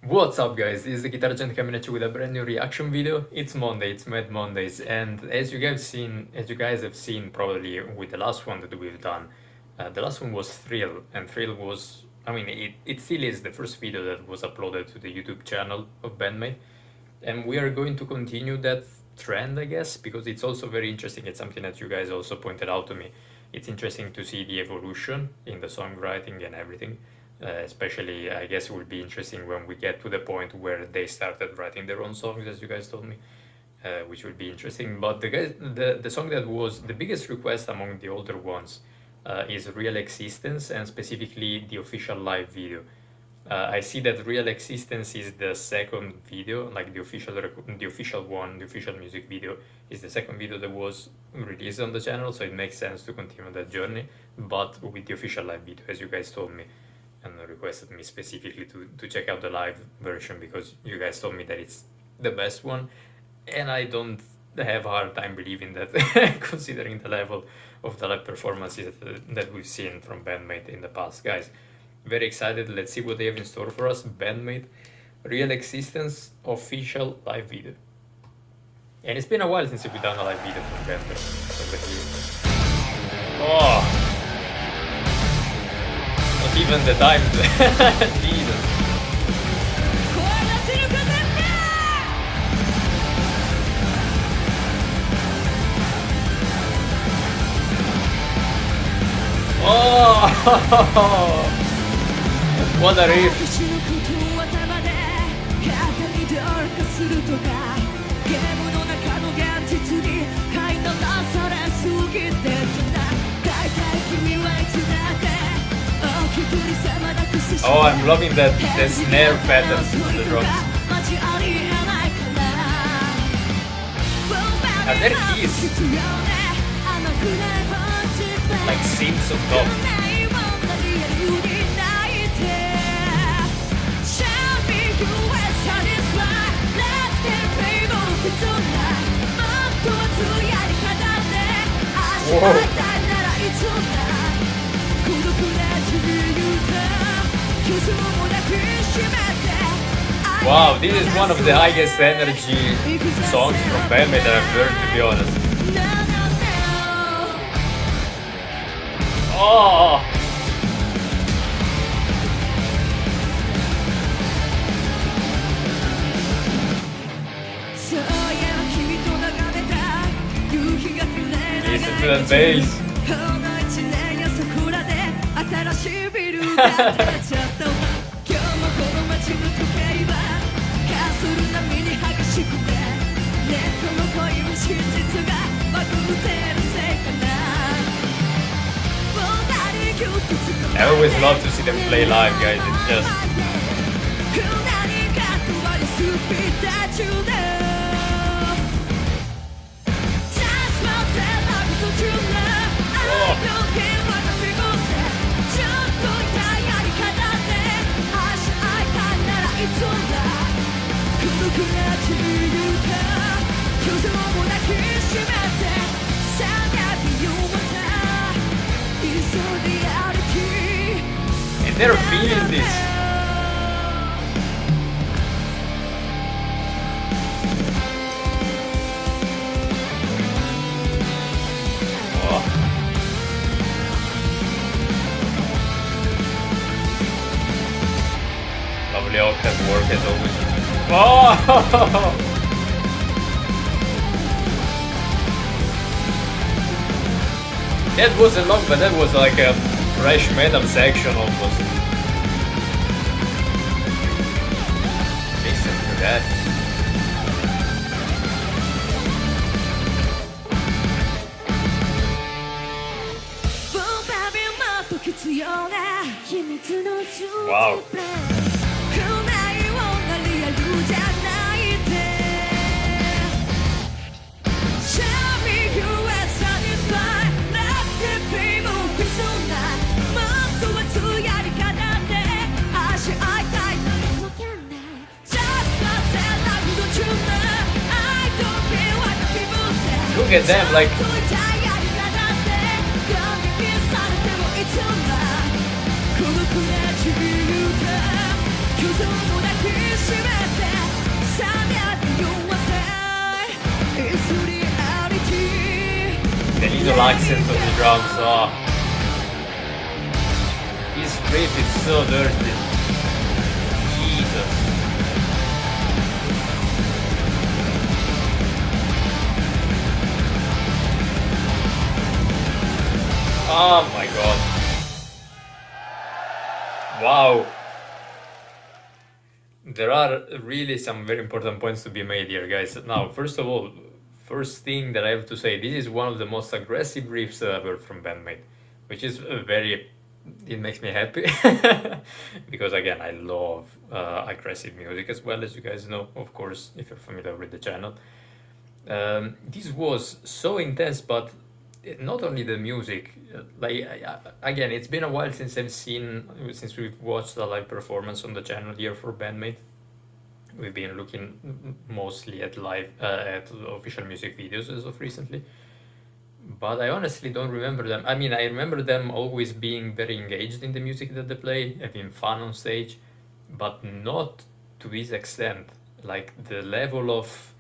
What's up guys, this is the Guitar Gent coming at you with a brand new reaction video. It's Monday, it's Mad Mondays, and as you guys have seen probably with the last one that we've done, the last one was Thrill, and Thrill was, it still is the first video that was uploaded to the YouTube channel of Band-Maid, and we are going to continue that trend, I guess, because it's also very interesting. It's something that you guys also pointed out to me. It's interesting to see the evolution in the songwriting and everything. Especially, I guess it will be interesting when we get to the point where they started writing their own songs, as you guys told me, which will be interesting. But the song that was the biggest request among the older ones is Real Existence, and specifically the official live video. I see that Real Existence is the second video, like the official one, the official music video is the second video that was released on the channel, so it makes sense to continue that journey, but with the official live video, as you guys told me and requested me specifically to check out the live version, because you guys told me that it's the best one, and I don't have a hard time believing that considering the level of the live performances that we've seen from Band-Maid in the past. Guys, very excited. Let's see what they have in store for us. Band-Maid, Real Existence, official live video. And it's been a while since we've done a live video from Band-Maid. Oh! Not even the time. Jesus. Oh! What a riff. Oh, I'm loving that the snare pattern on the drums. Are there keys? Like synths on top. Whoa. Wow, this is one of the highest energy songs from Band-Maid that I've heard, to be honest. Oh! Listen to that bass. I always love to see them play live, guys. It's just... and they're feeling this. Oh. Lovely octave work as always. Oh! That wasn't long, but that was like a thrash metal section almost. Listen to that. Wow. Look at them, like... regional accent on the drums. Oh, this riff is so dirty. Jesus. Oh my god. Wow. There are really some very important points to be made here, guys. Now, first of all, first thing that I have to say, this is one of the most aggressive riffs that I've heard from Band-Maid, which is it makes me happy because again, I love aggressive music as well, as you guys know, of course, if you're familiar with the channel. This was so intense, but not only the music, again, it's been a while since we've watched a live performance on the channel here for Band-Maid. We've been looking mostly at at official music videos as of recently, but I honestly don't remember them. I mean, I remember them always being very engaged in the music that they play, having fun on stage, but not to this extent. Like the level of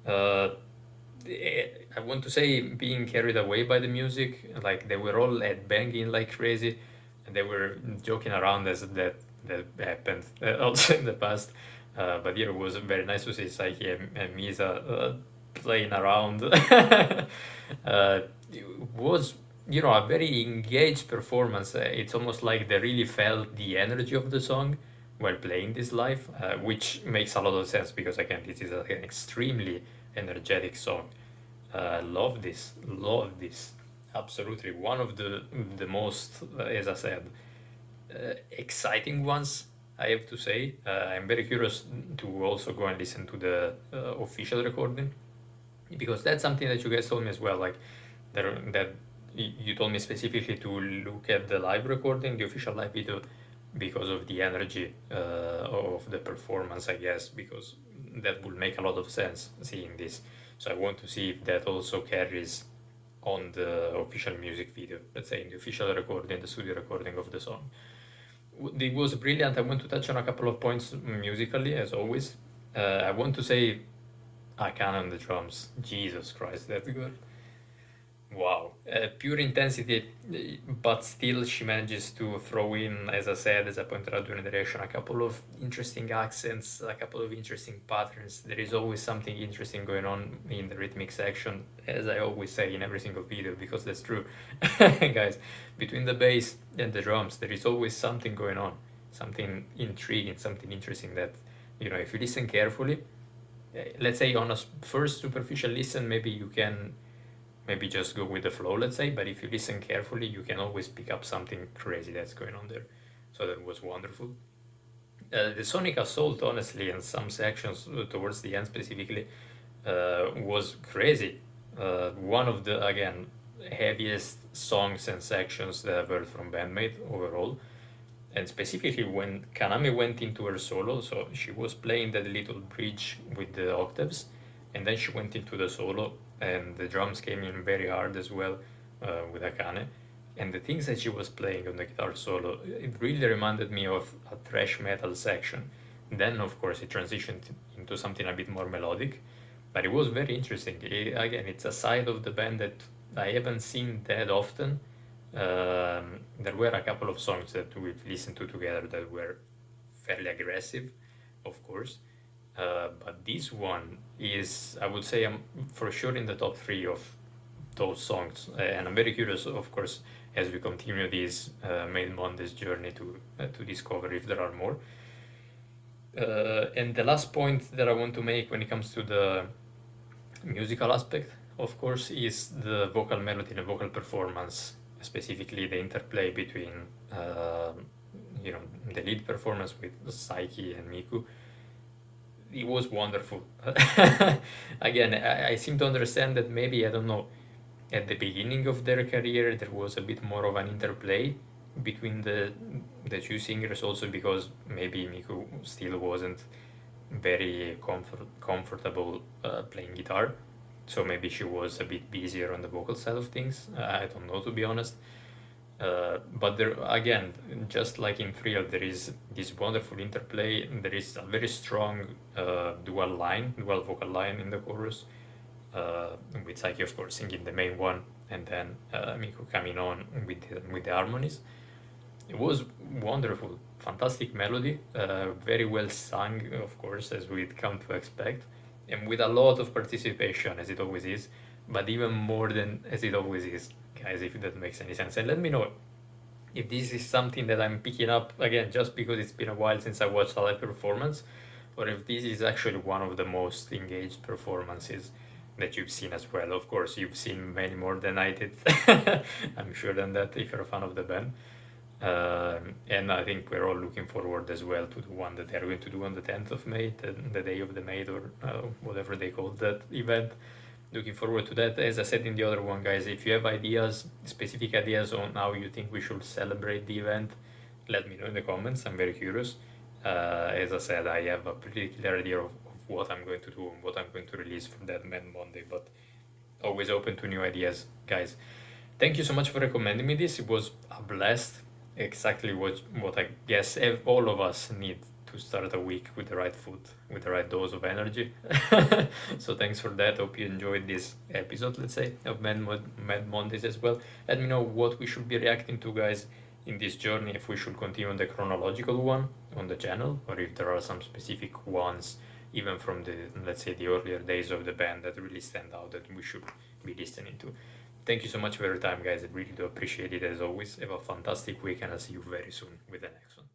I want to say being carried away by the music, like they were all banging like crazy, and they were joking around as that happened also in the past. But here it was very nice to see Saiki and Misa playing around. It was, a very engaged performance. It's almost like they really felt the energy of the song while playing this live, which makes a lot of sense because again, this is an extremely energetic song. Love this, absolutely one of the most, as I said, exciting ones, I have to say. I'm very curious to also go and listen to the official recording, because that's something that you guys told me as well, like that you told me specifically to look at the live recording, the official live video, because of the energy of the performance, I guess, because that would make a lot of sense seeing this. So I want to see if that also carries on the official music video, let's say in the official recording, the studio recording of the song. It was brilliant. I want to touch on a couple of points musically, as always. I want to say Akane on the drums. Jesus Christ, that's good. Wow, pure intensity, but still she manages to throw in, as I said, as I pointed out during the reaction, a couple of interesting accents, a couple of interesting patterns. There is always something interesting going on in the rhythmic section, as I always say in every single video, because that's true. Guys, between the bass and the drums, there is always something going on, something intriguing, something interesting that, if you listen carefully, let's say on a first superficial listen, maybe you can just go with the flow, let's say, but if you listen carefully, you can always pick up something crazy that's going on there. So that was wonderful. The sonic assault, honestly, in some sections towards the end specifically, was crazy. One of the, again, heaviest songs and sections that I've heard from Band-Maid overall. And specifically when Kaname went into her solo, so she was playing that little bridge with the octaves, and then she went into the solo, and the drums came in very hard as well with Akane. And the things that she was playing on the guitar solo, it really reminded me of a thrash metal section. Then, of course, it transitioned into something a bit more melodic, but it was very interesting. Again, it's a side of the band that I haven't seen that often. There were a couple of songs that we've listened to together that were fairly aggressive, of course. But this one is, I would say, for sure in the top 3 of those songs. And I'm very curious, of course, as we continue this Maid Monday's journey to discover if there are more. And the last point that I want to make when it comes to the musical aspect, of course, is the vocal melody and the vocal performance, specifically the interplay between, the lead performance with Saiki and Miku. It was wonderful. Again, I seem to understand that maybe, I don't know, at the beginning of their career there was a bit more of an interplay between the two singers, also because maybe Miku still wasn't very comfortable playing guitar, so maybe she was a bit busier on the vocal side of things. I don't know, to be honest. But there, again, just like in Thrill, there is this wonderful interplay. There is a very strong dual vocal line in the chorus, with Saiki, of course, singing the main one, and then Miko coming on with the harmonies. It was wonderful, fantastic melody, very well sung, of course, as we'd come to expect, and with a lot of participation, as it always is, but even more than as it always is, guys, if that makes any sense. And let me know if this is something that I'm picking up again just because it's been a while since I watched a live performance, or if this is actually one of the most engaged performances that you've seen as well. Of course, you've seen many more than I did. I'm sure than that if you're a fan of the band. And I think we're all looking forward as well to the one that they're going to do on the 10th of May, the day of the Maid, or whatever they call that event. Looking forward to that. As I said in the other one, guys, if you have ideas, specific ideas on how you think we should celebrate the event, let me know in the comments. I'm very curious. As I said, I have a pretty clear idea of what I'm going to do and what I'm going to release from that Mad Monday, but always open to new ideas, guys. Thank you so much for recommending me this. It was a blast. Exactly what I guess all of us need to start a week with the right food, with the right dose of energy. So thanks for that. Hope you enjoyed this episode, let's say, of Mad Mondays as well. Let me know what we should be reacting to, guys, in this journey, if we should continue on the chronological one on the channel, or if there are some specific ones, even from the, let's say, the earlier days of the band that really stand out that we should be listening to. Thank you so much for your time, guys. I really do appreciate it as always. Have a fantastic week, and I'll see you very soon with the next one.